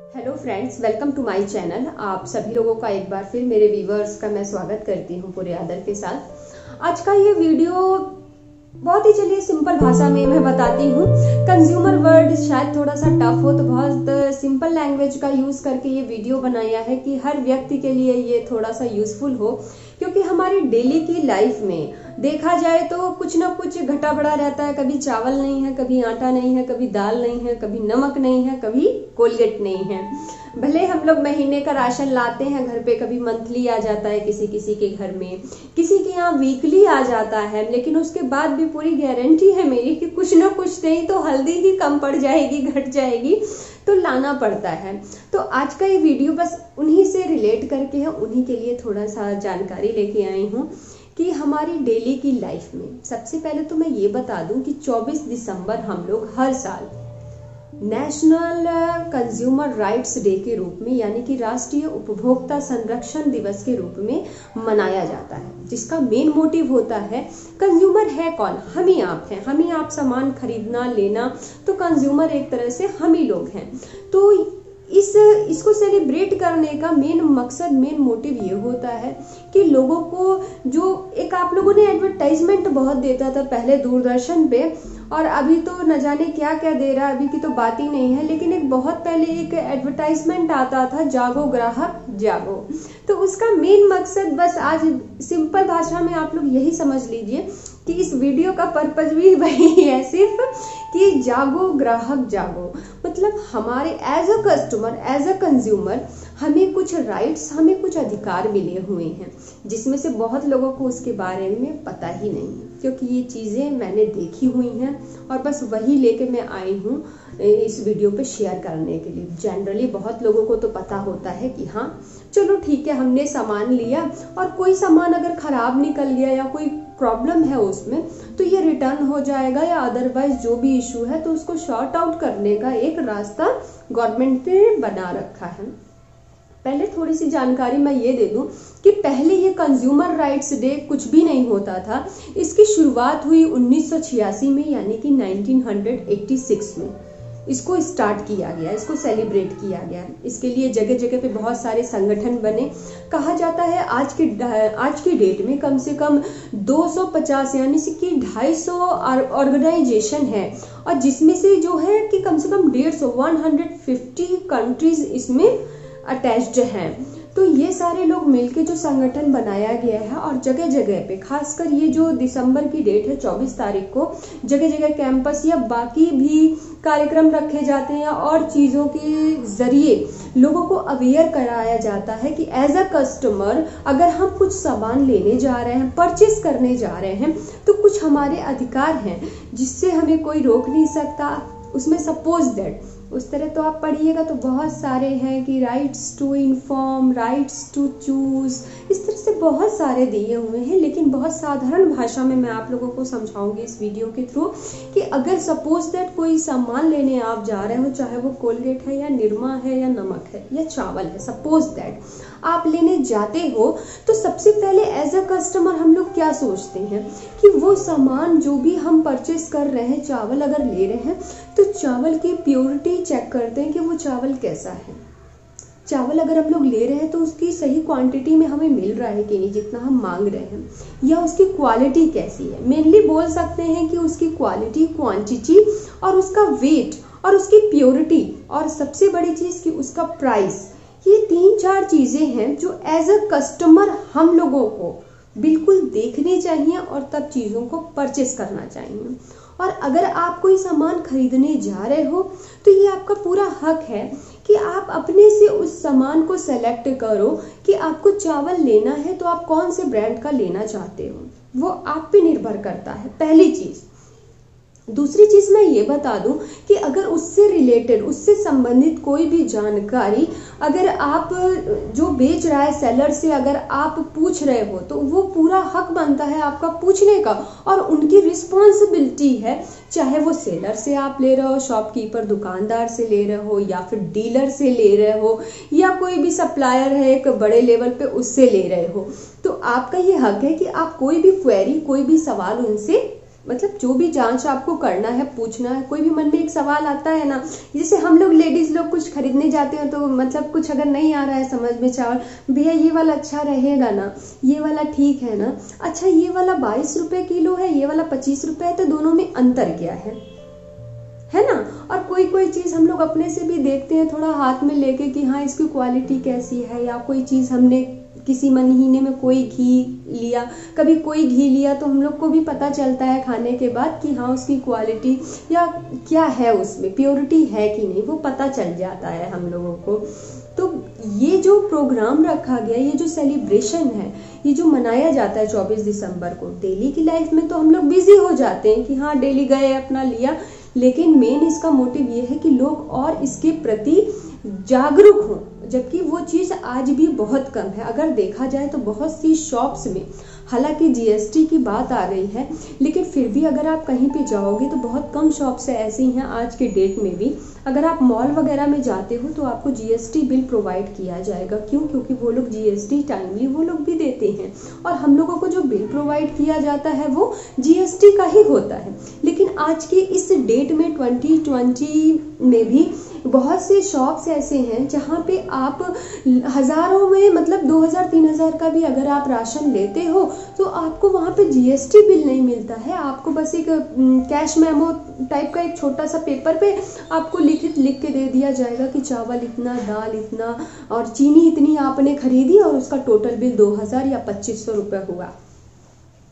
Hello friends, welcome to my channel. आप सभी लोगों का एक बार फिर मेरे व्यूवर्स का मैं स्वागत करती हूँ पूरे आदर के साथ। आज का ये वीडियो बहुत ही चलिए सिंपल भाषा में मैं बताती हूँ। कंज्यूमर वर्ड शायद थोड़ा सा टफ हो, तो बहुत सिंपल लैंग्वेज का यूज करके ये वीडियो बनाया है कि हर व्यक्ति के लिए ये थोड़ा सा यूजफुल हो, क्योंकि हमारी डेली की लाइफ में देखा जाए तो कुछ ना कुछ घटा बढ़ा रहता है। कभी चावल नहीं है, कभी आटा नहीं है, कभी दाल नहीं है, कभी नमक नहीं है, कभी कोलगेट नहीं है। भले हम लोग महीने का राशन लाते हैं घर पे, कभी मंथली आ जाता है किसी किसी के घर में, किसी के यहाँ वीकली आ जाता है, लेकिन उसके बाद भी पूरी गारंटी है मेरी कि कुछ ना कुछ नहीं तो हल्दी ही कम पड़ जाएगी, घट जाएगी, तो लाना पड़ता है। तो आज का ये वीडियो बस उन्हीं से रिलेट करके है, उन्हीं के लिए थोड़ा सा जानकारी लेके आई हूँ कि हमारी डेली की लाइफ में सबसे पहले तो मैं ये बता दूं कि 24 दिसंबर हम लोग हर साल नेशनल कंज्यूमर राइट्स डे के रूप में, यानी कि राष्ट्रीय उपभोक्ता संरक्षण दिवस के रूप में मनाया जाता है, जिसका मेन मोटिव होता है कंज्यूमर है कौन? हम ही आप हैं। हम ही आप सामान खरीदना लेना, तो कंज्यूमर एक तरह से हम ही लोग हैं। तो इसको सेलिब्रेट करने का मेन मकसद, मेन मोटिव ये होता है कि लोगों को, जो एक आप लोगों ने एडवर्टाइजमेंट बहुत देता था पहले दूरदर्शन पे, और अभी तो न जाने क्या क्या दे रहा है, अभी की तो बात ही नहीं है, लेकिन एक बहुत पहले एक एडवर्टाइजमेंट आता था, जागो ग्राहक जागो। तो उसका मेन मकसद बस आज सिंपल भाषा में आप लोग यही समझ लीजिए कि इस वीडियो का पर्पज भी वही है, सिर्फ कि जागो ग्राहक जागो। मतलब हमारे as a customer, as a consumer हमें कुछ राइट्स, हमें कुछ अधिकार मिले हुए हैं, जिसमें से बहुत लोगों को उसके बारे में पता ही नहीं है, क्योंकि ये चीज़ें मैंने देखी हुई हैं और बस वही लेके मैं आई हूँ इस वीडियो पे शेयर करने के लिए। जनरली बहुत लोगों को तो पता होता है कि हाँ चलो ठीक है, हमने सामान लिया और कोई सामान अगर खराब निकल गया या कोई प्रॉब्लम है उसमें, तो ये रिटर्न हो जाएगा, या अदरवाइज जो भी इशू है तो उसको शॉर्ट आउट करने का एक रास्ता गवर्नमेंट ने बना रखा है। पहले थोड़ी सी जानकारी मैं ये दे दूं कि पहले ये कंज्यूमर राइट्स डे कुछ भी नहीं होता था। इसकी शुरुआत हुई 1986 में, यानी कि 1986 में इसको स्टार्ट किया गया, इसको सेलिब्रेट किया गया। इसके लिए जगह जगह पे बहुत सारे संगठन बने। कहा जाता है आज की डेट में कम से कम 250 यानी कि 250 ऑर्गेनाइजेशन है, और जिसमें से जो है कि कम से कम 150 कंट्रीज इसमें अटैच्ड हैं। तो ये सारे लोग मिलके जो संगठन बनाया गया है, और जगह जगह पे खासकर ये जो दिसंबर की डेट है 24 तारीख को जगह जगह कैंपस या बाकी भी कार्यक्रम रखे जाते हैं, और चीज़ों के जरिए लोगों को अवेयर कराया जाता है कि एज अ कस्टमर अगर हम कुछ सामान लेने जा रहे हैं, परचेस करने जा रहे हैं, तो कुछ हमारे अधिकार हैं जिससे हमें कोई रोक नहीं सकता। उसमें सपोज दैट उस तरह तो आप पढ़िएगा तो बहुत सारे हैं कि rights to inform, rights to choose, इस तरह से बहुत सारे दिए हुए हैं, लेकिन बहुत साधारण भाषा में मैं आप लोगों को समझाऊंगी इस वीडियो के थ्रू कि अगर सपोज दैट कोई सामान लेने आप जा रहे हो, चाहे वो कोलगेट है या निरमा है या नमक है या चावल है, सपोज दैट आप लेने जाते हो, तो सबसे पहले एज अ कस्टमर हम लोग क्या सोचते हैं कि वो सामान जो भी हम परचेस कर रहे हैं, चावल अगर ले रहे हैं तो चावल की प्योरिटी चेक करते हैं कि वो चावल कैसा है। चावल अगर हम लोग ले रहे हैं तो उसकी सही क्वांटिटी में हमें मिल रहा है कि नहीं जितना हम मांग रहे हैं, या उसकी क्वालिटी कैसी है। मेनली बोल सकते हैं कि उसकी क्वालिटी, क्वांटिटी और उसका वेट और उसकी प्योरिटी, और सबसे बड़ी चीज कि उसका प्राइस। ये 3-4 चीजें हैं जो एज अ कस्टमर हम लोगों को बिल्कुल देखने चाहिए और तब चीजों को परचेस करना चाहिए। और अगर आप कोई सामान खरीदने जा रहे हो तो ये आपका पूरा हक है कि आप अपने से उस सामान को सेलेक्ट करो कि आपको चावल लेना है तो आप कौन से ब्रांड का लेना चाहते हो, वो आप पे निर्भर करता है, पहली चीज। दूसरी चीज मैं ये बता दूं कि अगर उससे रिलेटेड, उससे संबंधित कोई भी जानकारी अगर आप जो बेच रहा है सेलर से अगर आप पूछ रहे हो, तो वो पूरा हक बनता है आपका पूछने का, और उनकी रिस्पॉन्सिबिलिटी है, चाहे वो सेलर से आप ले रहे हो, शॉपकीपर दुकानदार से ले रहे हो, या फिर डीलर से ले रहे हो, या कोई भी सप्लायर है एक बड़े लेवल पे उससे ले रहे हो, तो आपका ये हक है कि आप कोई भी क्वेरी, कोई भी सवाल उनसे मतलब जो भी जांच आपको करना है, पूछना है, कोई भी मन में एक सवाल आता है ना, जैसे हम लोग लेडीज लोग कुछ खरीदने जाते हैं तो मतलब कुछ अगर नहीं आ रहा है समझ में, चावल भैया ये वाला अच्छा रहेगा ना, ये वाला ठीक है ना, अच्छा ये वाला 22 रुपए किलो है, ये वाला 25 रुपए है, तो दोनों में अंतर क्या है ना। और कोई कोई चीज हम लोग अपने से भी देखते हैं थोड़ा हाथ में लेके कि हाँ इसकी क्वालिटी कैसी है, या कोई चीज हमने किसी महीने में कोई घी लिया, कभी कोई घी लिया, तो हम लोग को भी पता चलता है खाने के बाद कि हाँ उसकी क्वालिटी या क्या है, उसमें प्योरिटी है कि नहीं, वो पता चल जाता है हम लोगों को। तो ये जो प्रोग्राम रखा गया, ये जो सेलिब्रेशन है, ये जो मनाया जाता है 24 दिसंबर को, डेली की लाइफ में तो हम लोग बिजी हो जाते हैं कि हाँ डेली गए अपना लिया, लेकिन मेन इसका मोटिव ये है कि लोग और इसके प्रति जागरूक हों, जबकि वो चीज़ आज भी बहुत कम है। अगर देखा जाए तो बहुत सी शॉप्स में, हालांकि जीएसटी की बात आ गई है, लेकिन फिर भी अगर आप कहीं पे जाओगे तो बहुत कम शॉप्स ऐसी हैं आज के डेट में भी। अगर आप मॉल वगैरह में जाते हो तो आपको जीएसटी बिल प्रोवाइड किया जाएगा। क्यों? क्योंकि वो लोग जीएसटी टाइमली वो लोग भी देते हैं, और हम लोगों को जो बिल प्रोवाइड किया जाता है वो जीएसटी का ही होता है। लेकिन आज के इस डेट में 2020 में भी बहुत से शॉप्स ऐसे हैं जहाँ पे आप हजारों में, मतलब 2000-3000 का भी अगर आप राशन लेते हो तो आपको वहाँ पे जीएसटी बिल नहीं मिलता है। आपको बस एक कैश मेमो टाइप का एक छोटा सा पेपर पे आपको लिख के दे दिया जाएगा कि चावल इतना, दाल इतना और चीनी इतनी आपने खरीदी और उसका टोटल बिल 2000 या 2500 रुपये हुआ,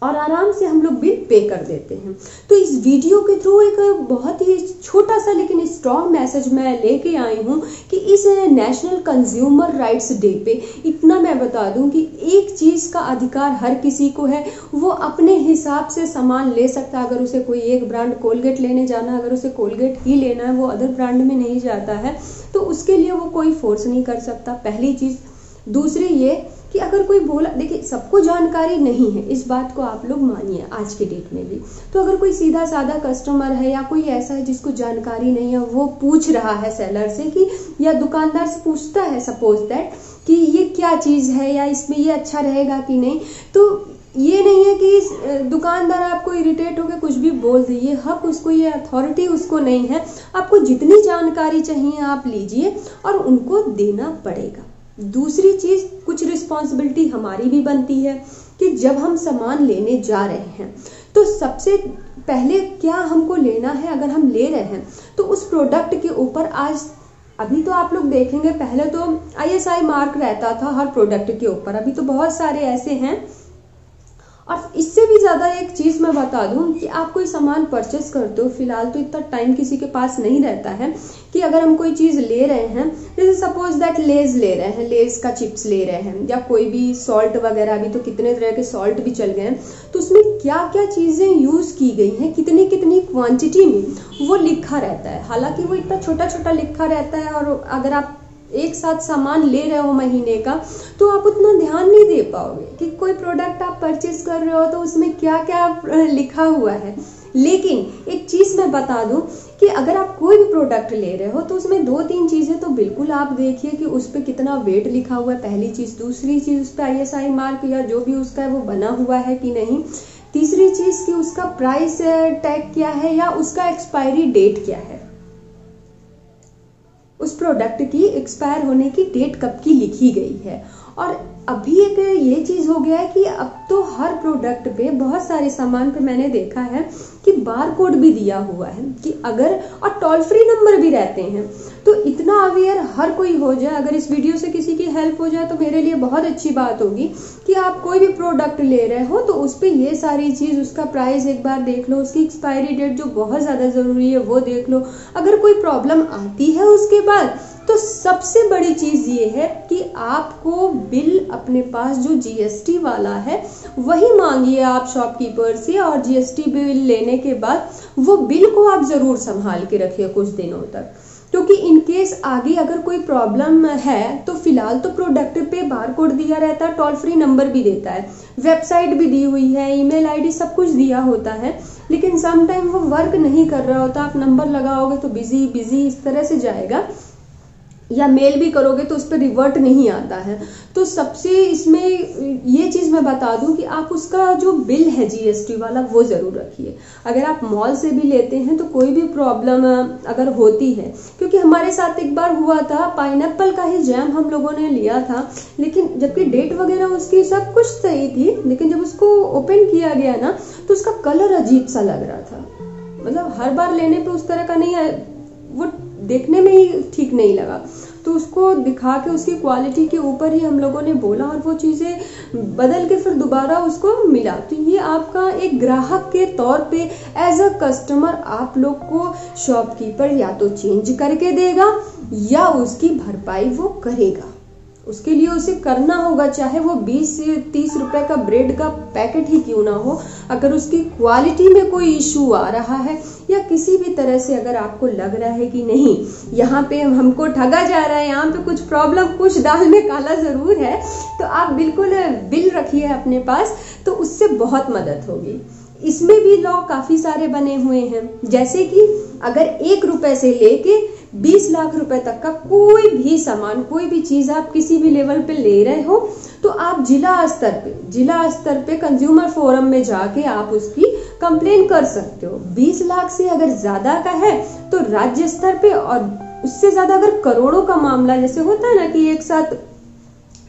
और आराम से हम लोग बिल पे कर देते हैं। तो इस वीडियो के थ्रू एक बहुत ही छोटा सा लेकिन स्ट्रॉन्ग मैसेज मैं लेके आई हूँ कि इस नेशनल कंज्यूमर राइट्स डे पे इतना मैं बता दूं कि एक चीज़ का अधिकार हर किसी को है, वो अपने हिसाब से सामान ले सकता है। अगर उसे कोई एक ब्रांड कोलगेट लेने जाना है, अगर उसे कोलगेट ही लेना है, वो अदर ब्रांड में नहीं जाता है, तो उसके लिए वो कोई फोर्स नहीं कर सकता, पहली चीज़। दूसरी ये कि अगर कोई बोला, देखिए सबको जानकारी नहीं है, इस बात को आप लोग मानिए आज के डेट में भी। तो अगर कोई सीधा साधा कस्टमर है या कोई ऐसा है जिसको जानकारी नहीं है, वो पूछ रहा है सेलर से कि, या दुकानदार से पूछता है सपोज दैट कि ये क्या चीज़ है या इसमें ये अच्छा रहेगा कि नहीं, तो ये नहीं है कि दुकानदार आपको इरिटेट होकर कुछ भी बोल दे, ये हक उसको, ये अथॉरिटी उसको नहीं है। आपको जितनी जानकारी चाहिए आप लीजिए और उनको देना पड़ेगा। दूसरी चीज, कुछ रिस्पॉन्सिबिलिटी हमारी भी बनती है कि जब हम सामान लेने जा रहे हैं तो सबसे पहले क्या हमको लेना है। अगर हम ले रहे हैं तो उस प्रोडक्ट के ऊपर, आज अभी तो आप लोग देखेंगे, पहले तो ISI मार्क रहता था हर प्रोडक्ट के ऊपर, अभी तो बहुत सारे ऐसे हैं। और इससे भी ज़्यादा एक चीज़ मैं बता दूं कि आप कोई सामान परचेस करते हो, फिलहाल तो इतना टाइम किसी के पास नहीं रहता है कि अगर हम कोई चीज़ ले रहे हैं, जैसे सपोज दैट लेज ले रहे हैं, लेज का चिप्स ले रहे हैं, या कोई भी सॉल्ट वगैरह, अभी तो कितने तरह के सॉल्ट भी चल गए हैं, तो उसमें क्या क्या चीज़ें यूज़ की गई हैं, कितनी कितनी क्वांटिटी में, वो लिखा रहता है। हालांकि वो इतना छोटा छोटा लिखा रहता है, और अगर आप एक साथ सामान ले रहे हो महीने का तो आप उतना ध्यान नहीं दे पाओगे कि कोई प्रोडक्ट आप परचेस कर रहे हो तो उसमें क्या क्या लिखा हुआ है। लेकिन एक चीज़ मैं बता दूं कि अगर आप कोई भी प्रोडक्ट ले रहे हो तो उसमें 2-3 चीज़ें तो बिल्कुल आप देखिए कि उस पर कितना वेट लिखा हुआ है, पहली चीज़। दूसरी चीज़, उस पर ISI मार्क या जो भी उसका है वो बना हुआ है कि नहीं। तीसरी चीज़ कि उसका प्राइस टैग क्या है या उसका एक्सपायरी डेट क्या है, उस प्रोडक्ट की एक्सपायर होने की डेट कब की लिखी गई है। और अभी एक ये चीज़ हो गया है कि अब तो हर प्रोडक्ट पे, बहुत सारे सामान पे मैंने देखा है कि बार कोड भी दिया हुआ है कि अगर, और टोल फ्री नंबर भी रहते हैं। तो इतना अवेयर हर कोई हो जाए, अगर इस वीडियो से किसी की हेल्प हो जाए तो मेरे लिए बहुत अच्छी बात होगी कि आप कोई भी प्रोडक्ट ले रहे हो तो उस पर ये सारी चीज़, उसका प्राइस एक बार देख लो, उसकी एक्सपायरी डेट जो बहुत ज़्यादा ज़रूरी है वो देख लो। अगर कोई प्रॉब्लम आती है उसके बाद, तो सबसे बड़ी चीज़ ये है कि आपको बिल अपने पास जो जीएसटी वाला है वही मांगिए आप शॉपकीपर से, और जीएसटी बिल लेने के बाद वो बिल को आप ज़रूर संभाल के रखिए कुछ दिनों तक, क्योंकि इनकेस आगे अगर कोई प्रॉब्लम है तो फिलहाल तो प्रोडक्ट पे बारकोड दिया रहता है, टोल फ्री नंबर भी देता है, वेबसाइट भी दी हुई है, ईमेल आईडी सब कुछ दिया होता है, लेकिन समटाइम वो वर्क नहीं कर रहा होता। आप नंबर लगाओगे तो बिजी बिजी इस तरह से जाएगा। या मेल भी करोगे तो उस पर रिवर्ट नहीं आता है। तो सबसे इसमें ये चीज़ मैं बता दूं कि आप उसका जो बिल है जीएसटी वाला वो ज़रूर रखिए। अगर आप मॉल से भी लेते हैं तो कोई भी प्रॉब्लम अगर होती है, क्योंकि हमारे साथ एक बार हुआ था, पाइनएप्पल का ही जैम हम लोगों ने लिया था, लेकिन जबकि डेट वगैरह उसकी सब कुछ सही थी, लेकिन जब उसको ओपन किया गया ना तो उसका कलर अजीब सा लग रहा था। मतलब हर बार लेने पे उस तरह का नहीं है, वो देखने में ही ठीक नहीं लगा। तो उसको दिखा के उसकी क्वालिटी के ऊपर ही हम लोगों ने बोला और वो चीज़ें बदल के फिर दोबारा उसको मिला। तो ये आपका एक ग्राहक के तौर पे एज अ कस्टमर आप लोग को शॉपकीपर या तो चेंज करके देगा या उसकी भरपाई वो करेगा। उसके लिए उसे करना होगा, चाहे वो 20 से 30 रुपए का ब्रेड का पैकेट ही क्यों ना हो। अगर उसकी क्वालिटी में कोई इशू आ रहा है या किसी भी तरह से अगर आपको लग रहा है कि नहीं यहाँ पे हमको ठगा जा रहा है, यहाँ पे कुछ प्रॉब्लम, कुछ दाल में काला जरूर है, तो आप बिल्कुल बिल रखिए अपने पास, तो उससे बहुत मदद होगी। इसमें भी लॉ काफी सारे बने हुए हैं, जैसे कि अगर 1 रुपए से लेके 20 लाख रुपए तक का कोई भी सामान, कोई भी चीज आप किसी भी लेवल पे ले रहे हो तो आप जिला स्तर पे कंज्यूमर फोरम में जाके आप उसकी कंप्लेन कर सकते हो। 20 लाख से अगर ज्यादा का है तो राज्य स्तर पे, और उससे ज्यादा अगर करोड़ों का मामला जैसे होता है ना कि एक साथ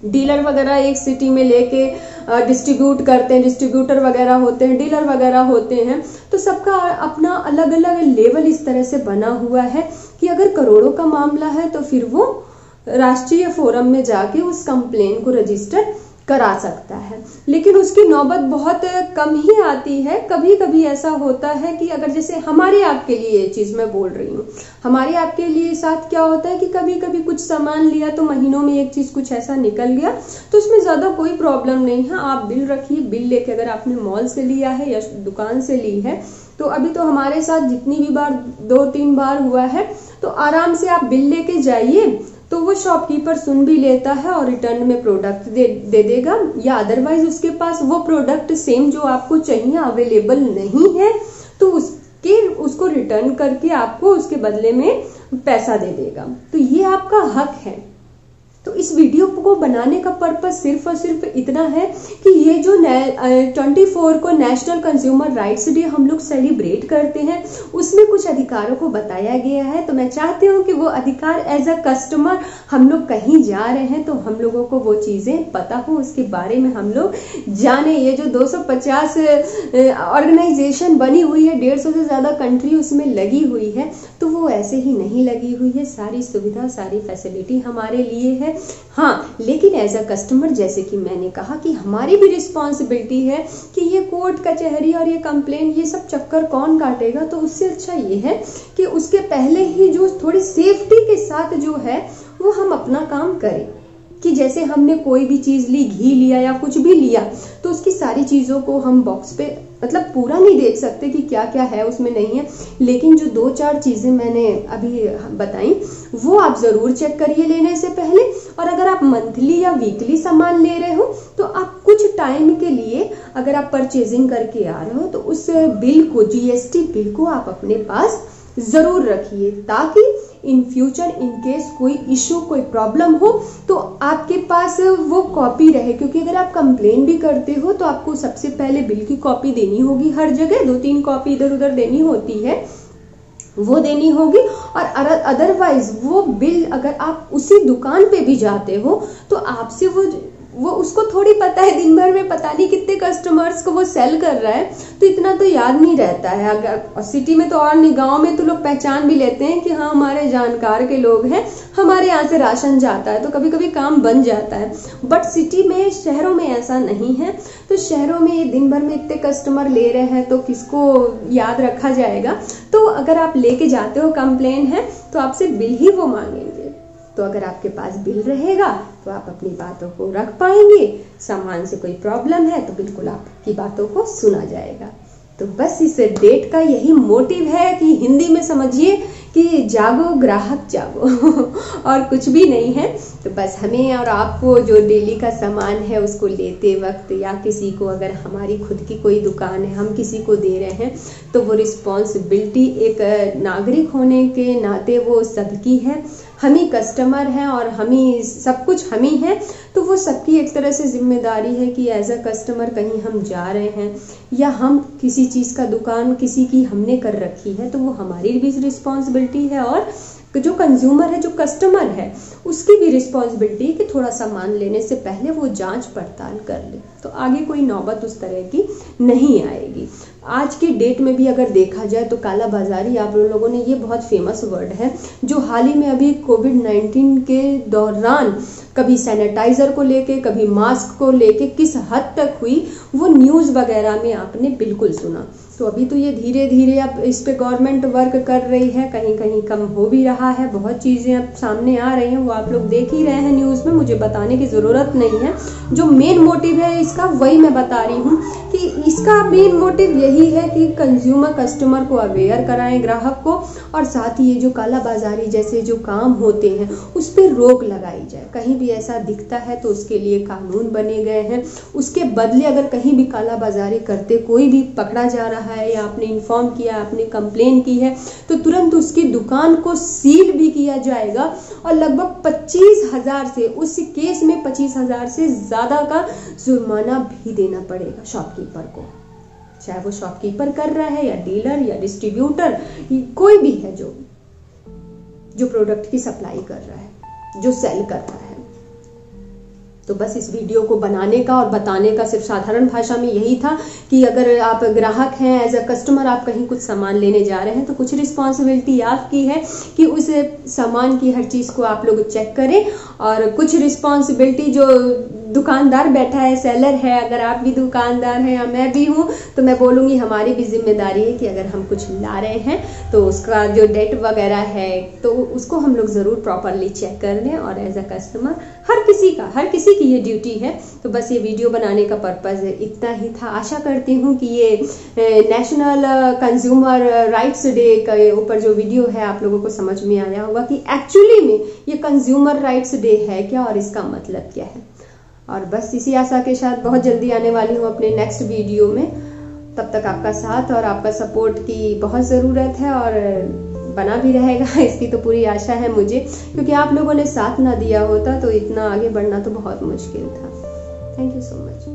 डीलर वगैरह एक सिटी में लेके डिस्ट्रीब्यूट करते हैं, डिस्ट्रीब्यूटर वगैरह होते हैं, डीलर वगैरह होते हैं, तो सबका अपना अलग अलग लेवल इस तरह से बना हुआ है कि अगर करोड़ों का मामला है तो फिर वो राष्ट्रीय फोरम में जाके उस कंप्लेन को रजिस्टर करा सकता है। लेकिन उसकी नौबत बहुत कम ही आती है। कभी कभी ऐसा होता है कि अगर जैसे हमारे आपके लिए ये चीज मैं बोल रही हूँ, हमारे आपके लिए साथ क्या होता है कि कभी कभी कुछ सामान लिया तो महीनों में एक चीज कुछ ऐसा निकल गया, तो उसमें ज्यादा कोई प्रॉब्लम नहीं है। आप बिल रखिए, बिल लेके अगर आपने मॉल से लिया है या दुकान से ली है, तो अभी तो हमारे साथ जितनी भी बार 2-3 बार हुआ है, तो आराम से आप बिल लेके जाइए, तो वो शॉपकीपर सुन भी लेता है और रिटर्न में प्रोडक्ट दे देगा, या अदरवाइज उसके पास वो प्रोडक्ट सेम जो आपको चाहिए अवेलेबल नहीं है तो उसको रिटर्न करके आपको उसके बदले में पैसा दे देगा। तो ये आपका हक है। तो इस वीडियो को बनाने का पर्पस सिर्फ और सिर्फ इतना है कि ये जो 24 को नेशनल कंज्यूमर राइट्स डे हम लोग सेलिब्रेट करते हैं, उसमें कुछ अधिकारों को बताया गया है। तो मैं चाहती हूँ कि वो अधिकार एज अ कस्टमर हम लोग कहीं जा रहे हैं तो हम लोगों को वो चीजें पता हो, उसके बारे में हम लोग जाने। ये जो 250 ऑर्गेनाइजेशन बनी हुई है, 150 से ज्यादा कंट्री उसमें लगी हुई है, तो वो ऐसे ही नहीं लगी हुई है। सारी सुविधा, सारी फैसिलिटी हमारे लिए है। हाँ, लेकिन एज अ कस्टमर जैसे कि मैंने कहा कि हमारी भी रिस्पॉन्सिबिलिटी है कि ये कोर्ट कचहरी और ये कंप्लेन, ये सब चक्कर कौन काटेगा। तो उससे अच्छा ये है कि उसके पहले ही जो थोड़ी सेफ्टी के साथ जो है वो हम अपना काम करें। कि जैसे हमने कोई भी चीज ली, घी लिया या कुछ भी लिया, तो उसकी सारी चीजों को हम बॉक्स पे मतलब पूरा नहीं देख सकते कि क्या क्या है उसमें नहीं है, लेकिन जो 2-4 चीजें मैंने अभी बताई वो आप जरूर चेक करिए लेने से पहले। और अगर आप मंथली या वीकली सामान ले रहे हो तो आप कुछ टाइम के लिए अगर आप परचेजिंग करके आ रहे हो तो उस बिल को, जीएसटी बिल को आप अपने पास जरूर रखिए, ताकि इन फ्यूचर इन केस कोई इशू, कोई प्रॉब्लम हो तो आपके पास वो कॉपी रहे। क्योंकि अगर आप कंप्लेन भी करते हो तो आपको सबसे पहले बिल की कॉपी देनी होगी, हर जगह 2-3 कॉपी इधर उधर देनी होती है, वो देनी होगी। और अदरवाइज वो बिल अगर आप उसी दुकान पे भी जाते हो तो आपसे वो उसको थोड़ी पता है, दिन भर में पता नहीं कितने कस्टमर्स को वो सेल कर रहा है, तो इतना तो याद नहीं रहता है। अगर सिटी में तो और नहीं, गांव में तो लोग पहचान भी लेते हैं कि हाँ हमारे जानकार के लोग हैं, हमारे यहाँ से राशन जाता है, तो कभी कभी काम बन जाता है। बट सिटी में, शहरों में ऐसा नहीं है। तो शहरों में दिन भर में इतने कस्टमर ले रहे हैं तो किसको याद रखा जाएगा। तो अगर आप लेके जाते हो कंप्लेन है तो आपसे बिल ही वो मांगेंगे। तो अगर आपके पास बिल रहेगा तो आप अपनी बातों को रख पाएंगे, सामान से कोई प्रॉब्लम है तो बिल्कुल आपकी बातों को सुना जाएगा। तो बस इस डेट का यही मोटिव है कि हिंदी में समझिए कि जागो ग्राहक जागो और कुछ भी नहीं है। तो बस हमें और आपको जो डेली का सामान है उसको लेते वक्त, या किसी को अगर हमारी खुद की कोई दुकान है हम किसी को दे रहे हैं, तो वो रिस्पॉन्सिबिलिटी एक नागरिक होने के नाते वो सबकी है। हम ही कस्टमर हैं और हम ही सब कुछ हम ही हैं, तो वो सबकी एक तरह से जिम्मेदारी है कि एज अ कस्टमर कहीं हम जा रहे हैं या हम किसी चीज़ का दुकान किसी की हमने कर रखी है तो वो हमारी भी रिस्पॉन्सिबिलिटी है, और जो कंज्यूमर है, जो कस्टमर है, उसकी भी रिस्पॉन्सिबिलिटी है कि थोड़ा सामान लेने से पहले वो जांच पड़ताल कर ले, तो आगे कोई नौबत उस तरह की नहीं आएगी। आज की डेट में भी अगर देखा जाए तो काला बाजारी, आप लोगों ने, ये बहुत फेमस वर्ड है जो हाल ही में अभी कोविड-19 के दौरान कभी सैनिटाइजर को लेके, कभी मास्क को लेके किस हद तक हुई वो न्यूज़ वगैरह में आपने बिल्कुल सुना। तो अभी तो ये धीरे धीरे अब इस पे गवर्नमेंट वर्क कर रही है, कहीं कहीं कम हो भी रहा है, बहुत चीज़ें अब सामने आ रही हैं, वो आप लोग देख ही रहे हैं न्यूज़ में, मुझे बताने की ज़रूरत नहीं है। जो मेन मोटिव है इसका वही मैं बता रही हूँ कि इसका मेन मोटिव यही है कि कंज्यूमर, कस्टमर को अवेयर कराएं, ग्राहक को, और साथ ही ये जो काला बाजारी जैसे जो काम होते हैं उस पर रोक लगाई जाए। कहीं भी ऐसा दिखता है तो उसके लिए कानून बने गए हैं, उसके बदले अगर कहीं भी काला बाजारी करते कोई भी पकड़ा जा रहा है या आपने इन्फॉर्म किया, आपने कंप्लेन की है, तो तुरंत उसकी दुकान को सील भी किया जाएगा और लगभग 25,000 से, उस केस में 25,000 से ज़्यादा का जुर्माना भी देना पड़ेगा शॉपकीपर को, चाहे वो शॉपकीपर कर रहा है या डीलर या डिस्ट्रीब्यूटर, कोई भी है जो प्रोडक्ट की सप्लाई कर रहा है, जो सेल कर रहा है। तो बस इस वीडियो को बनाने का और बताने का सिर्फ साधारण भाषा में यही था कि अगर आप ग्राहक हैं, एज अ कस्टमर आप कहीं कुछ सामान लेने जा रहे हैं तो कुछ रिस्पॉन्सिबिलिटी आपकी है कि उस सामान की हर चीज़ को आप लोग चेक करें, और कुछ रिस्पॉन्सिबिलिटी जो दुकानदार बैठा है, सेलर है, अगर आप भी दुकानदार हैं या मैं भी हूँ तो मैं बोलूँगी हमारी भी जिम्मेदारी है कि अगर हम कुछ ला रहे हैं तो उसका जो डेट वगैरह है तो उसको हम लोग ज़रूर प्रॉपरली चेक कर लें, और एज अ कस्टमर हर किसी की ये ड्यूटी है। तो बस ये वीडियो बनाने का पर्पज़ इतना ही था। आशा करती हूँ कि ये नेशनल कंज्यूमर राइट्स डे के ऊपर जो वीडियो है आप लोगों को समझ में आया होगा कि एक्चुअली में ये कंज्यूमर राइट्स डे है क्या और इसका मतलब क्या है। और बस इसी आशा के साथ बहुत जल्दी आने वाली हूँ अपने नेक्स्ट वीडियो में। तब तक आपका साथ और आपका सपोर्ट की बहुत ज़रूरत है और बना भी रहेगा, इसकी तो पूरी आशा है मुझे, क्योंकि आप लोगों ने साथ ना दिया होता तो इतना आगे बढ़ना तो बहुत मुश्किल था। Thank you so much.